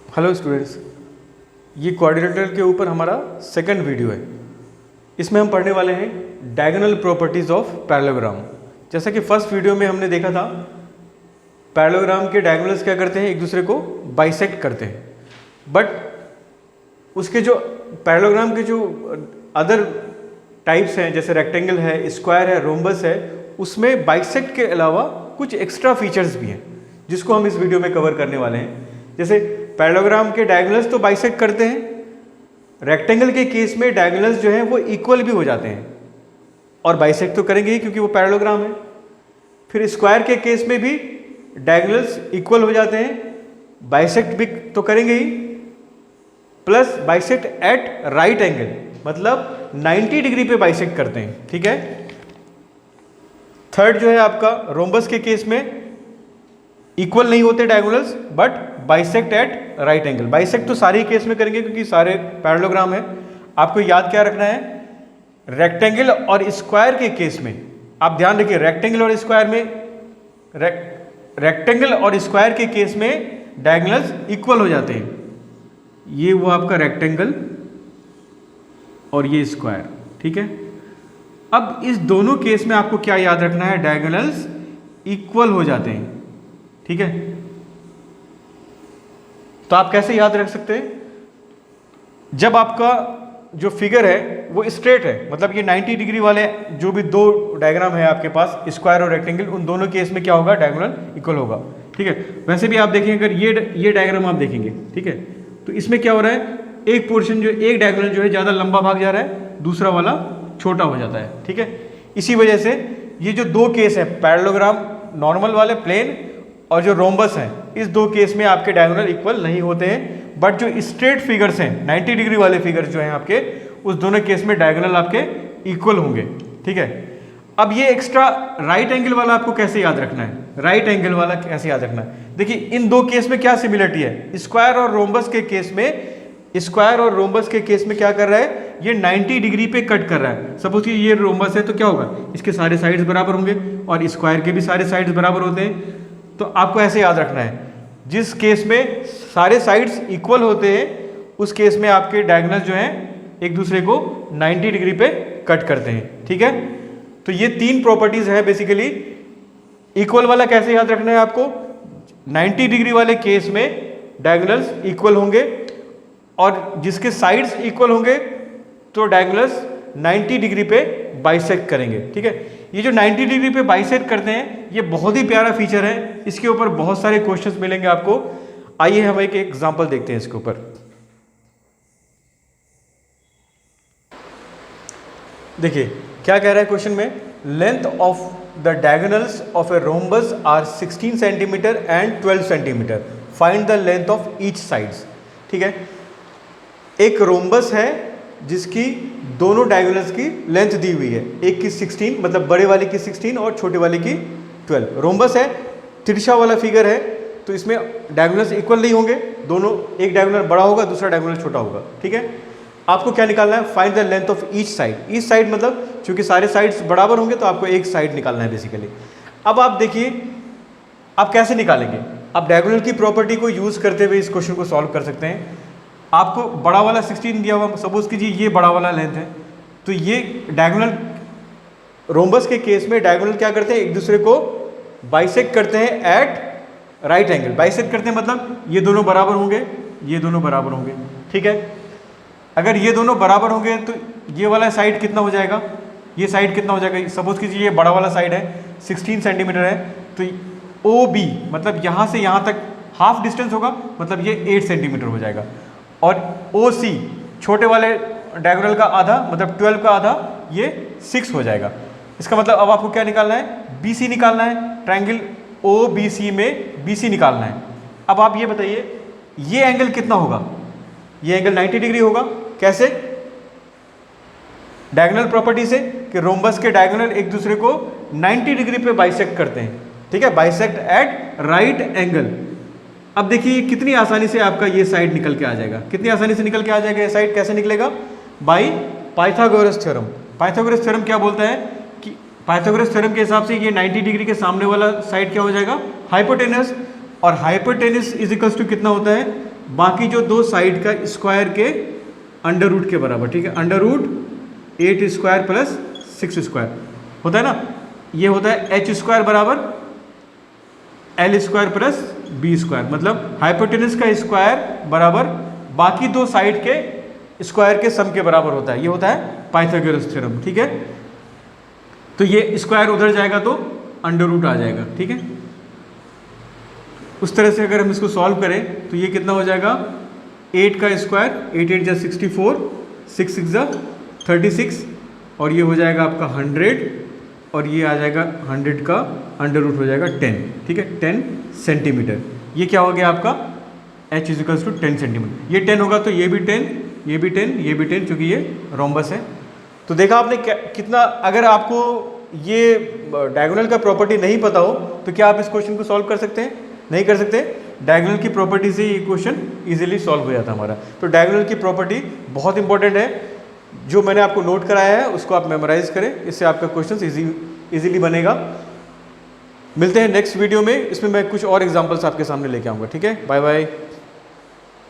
Hello students, ये quadrilateral के ऊपर हमारा सेकंड वीडियो है। इसमें हम पढ़ने वाले हैं डायगोनल प्रॉपर्टीज़ ऑफ पैरेललोग्राम। जैसा कि फर्स्ट वीडियो में हमने देखा था, पैरेललोग्राम के डायगोनल्स क्या करते हैं, एक दूसरे को बाइसेक्ट करते हैं। बट उसके जो पैरेललोग्राम के जो अदर टाइप्स हैं, जैसे रेक्टेंगल है, स्क्वायर है, रोम्बस है, उसमें बाइसेक्ट के अलावा कुछ एक्स्ट्रा फीचर्स भी हैं जिसको हम इस वीडियो में कवर करने वाले हैं। जैसे पैरेललोग्राम के डायगोनल्स तो बाइसेक्ट करते हैं, रेक्टेंगल के केस में डायगोनल्स जो हैं वो इक्वल भी हो जाते हैं और बाइसेक्ट तो करेंगे ही क्योंकि वो पैरेललोग्राम है। फिर स्क्वायर के केस में भी डायगोनल्स इक्वल हो जाते हैं, बाइसेक्ट भी तो करेंगे ही, plus bisect at right angle, मतलब 90 डिग्री पे बाइसेक्ट करते हैं। ठीक है। थर्ड जो है आपका रोम्बस के केस में इक्वल नहीं होते diagonals, but bisect at right angle. Bisect तो सारे ही केस में करेंगे क्योंकि सारे पैरेललोग्राम है। आपको याद क्या रखना है, रेक्टेंगल और स्क्वायर के केस में आप ध्यान रखिए, रेक्टेंगल और स्क्वायर में रेक्टेंगल और स्क्वायर के केस में डायगोनल्स इक्वल हो जाते हैं। ये वो आपका रेक्टेंगल और ये स्क्वायर। ठीक है। अब इस दोनों केस में आपको क्या याद रखना है, डायगोनल्स इक्वल हो जाते हैं। ठीक है। तो आप कैसे याद रख सकते हैं, जब आपका जो फिगर है वो स्ट्रेट है, मतलब ये 90 डिग्री वाले जो भी दो डायग्राम है आपके पास, स्क्वायर और रेक्टेंगल, उन दोनों केस में क्या होगा, डायगोनल इक्वल होगा। ठीक है। वैसे भी आप देखेंगे, अगर ये डायग्राम आप देखेंगे, ठीक है, तो इसमें क्या हो रहा है, एक पोर्शन जो एक डायगोनल जो है ज़्यादा लंबा भाग जा रहा है, दूसरा वाला छोटा हो जाता है। ठीक है। इसी वजह से ये जो दो केस है, पैरेललोग्राम नॉर्मल वाले प्लेन और जो रोम्बस हैं, इस दो केस में आपके डायगोनल इक्वल नहीं होते हैं। बट जो स्ट्रेट फिगर्स हैं, 90 डिग्री वाले फिगर्स जो हैं आपके, उस दोनों केस में डायगोनल आपके इक्वल होंगे। ठीक है। अब ये एक्स्ट्रा राइट एंगल वाला आपको कैसे याद रखना है, राइट एंगल वाला कैसे याद रखना है। देखिए इन दो केस में क्या सिमिलरिटी है, स्क्वायर और रोम्बस के केस में, स्क्वायर और रोम्बस के केस में क्या कर रहा है, ये 90 डिग्री पे कट कर रहा है। सपोज कि ये रोम्बस है तो क्या होगा, इसके सारे साइड्स बराबर होंगे और स्क्वायर के भी सारे साइड्स बराबर होते हैं। तो आपको ऐसे याद रखना है, जिस केस में सारे साइड्स इक्वल होते हैं उस केस में आपके डायगोनल जो हैं एक दूसरे को 90 डिग्री पे कट करते हैं। ठीक है। तो ये तीन प्रॉपर्टीज है बेसिकली। इक्वल वाला कैसे याद रखना है आपको, 90 डिग्री वाले केस में डायगोनल्स इक्वल होंगे और जिसके साइड्स इक्वल होंगे तो डायगोनल्स 90 डिग्री पे बाइसेक्ट करेंगे। ठीक है। ये जो 90 डिग्री पे बाइसेक्ट करते हैं, ये बहुत ही प्यारा फीचर है, इसके ऊपर बहुत सारे क्वेश्चंस मिलेंगे आपको। आइए हम एक एग्जांपल देखते हैं इसके ऊपर। देखिए क्या कह रहा है क्वेश्चन में, length of the diagonals of a rhombus are 16 centimetre and 12 centimetre, find the length of each sides. ठीक है। एक रोम्बस है जिसकी दोनों डायगोनल्स की लेंथ दी हुई है, एक की 16, मतलब बड़े वाले की 16 और छोटे वाले की 12। रोम्बस है, तिरछा वाला फिगर है, तो इसमें डायगोनल्स इक्वल नहीं होंगे, दोनों, एक डायगोनल बड़ा होगा दूसरा डायगोनल छोटा होगा। ठीक है। आपको क्या निकालना है, find the length of each side. Each side मतलब चूंकि सारे साइड्स बराबर होंगे तो आपको एक साइड निकालना है बेसिकली। अब आप देखिए आप कैसे निकालेंगे, आप डायगोनल की प्रॉपर्टी को यूज करते हुए इस क्वेश्चन को सॉल्व कर सकते हैं। आपको बड़ा वाला 16 दिया हुआ, सपोज कीजिए ये बड़ा वाला लेंथ है, तो ये डायगोनल, रोम्बस के केस में डायगोनल क्या करते हैं, एक दूसरे को बाइसेक्ट करते हैं एट राइट एंगल। बाइसेक्ट करते हैं मतलब ये दोनों बराबर होंगे, ये दोनों बराबर होंगे। ठीक है। अगर ये दोनों बराबर होंगे तो ये वाला साइड कितना हो जाएगा, ये साइड कितना हो जाएगा, सपोज कीजिए ये बड़ा वाला साइड है 16 सेंटीमीटर है, तो ओ बी मतलब यहाँ से यहाँ तक हाफ डिस्टेंस होगा, मतलब ये 8 सेंटीमीटर हो जाएगा। और ओ सी छोटे वाले डायगोनल का आधा, मतलब 12 का आधा, ये 6 हो जाएगा। इसका मतलब अब आपको क्या निकालना है, बी सी निकालना है। ट्रायंगल ओ बी सी में बी सी निकालना है। अब आप ये बताइए ये एंगल कितना होगा, ये एंगल 90 डिग्री होगा। कैसे, डायगोनल प्रॉपर्टी से कि रोम्बस के डायगोनल एक दूसरे को 90 डिग्री पे बाइसेक्ट करते हैं। ठीक है, बाइसेक्ट एट राइट एंगल। अब देखिए कितनी आसानी से आपका ये साइड निकल के आ जाएगा, कितनी आसानी से निकल के आ जाएगा ये साइड। कैसे निकलेगा, by Pythagoras theorem. Pythagoras theorem क्या बोलता है कि पाइथागोरस थ्योरम के हिसाब से ये 90 डिग्री के सामने वाला साइड क्या हो जाएगा, हाइपोटेनस, और हाइपोटेनस इज इक्वल्स टू कितना होता है, बाकी जो दो साइड का स्क्वायर के अंडर रूट के बराबर, ठीक है, under root 8 square plus 6 square होता है ना, ये होता है एच स्क्वायर बराबर l square plus b square, मतलब हाइपोटेनस का स्क्वायर बराबर बाकी दो साइड के स्क्वायर के सम के बराबर होता है, ये होता है पाइथागोरस थ्योरम, ठीक है। तो ये स्क्वायर उधर जाएगा तो अंडर रूट आ जाएगा, ठीक है। उस तरह से अगर हम इसको सॉल्व करें तो ये कितना हो जाएगा, 8 का स्क्वायर, 8 8 जा 64, 6 6 जा 36, और ये हो जाएगा आपका 100, और ये आ जाएगा 100 का अंडर रूट हो जाएगा 10, ठीक है, 10 सेंटीमीटर। ये क्या हो गया आपका h इजिकल्स टू 10 सेंटीमीटर। ये 10 होगा तो ये भी 10, ये भी 10, ये भी 10, क्योंकि ये रोम्बस है। तो देखा आपने कितना, अगर आपको ये डायगोनल का प्रॉपर्टी नहीं पता हो तो क्या आप इस क्वेश्चन को सॉल्व कर सकते हैं? नहीं कर सकते। डायगोनल की प्रॉपर्टी से ये क्वेश्चन इजीली सॉल्व हो जाता हमारा। तो डायगोनल की प्रॉपर्टी बहुत इंपॉर्टेंट है, जो मैंने आपको नोट कराया है उसको आप मेमोराइज करें, इससे आपका क्वेश्चन इजीली बनेगा। मिलते हैं नेक्स्ट वीडियो में, इसमें मैं कुछ और एग्जांपल्स आपके सामने लेके आऊँगा, ठीक है। Bye bye.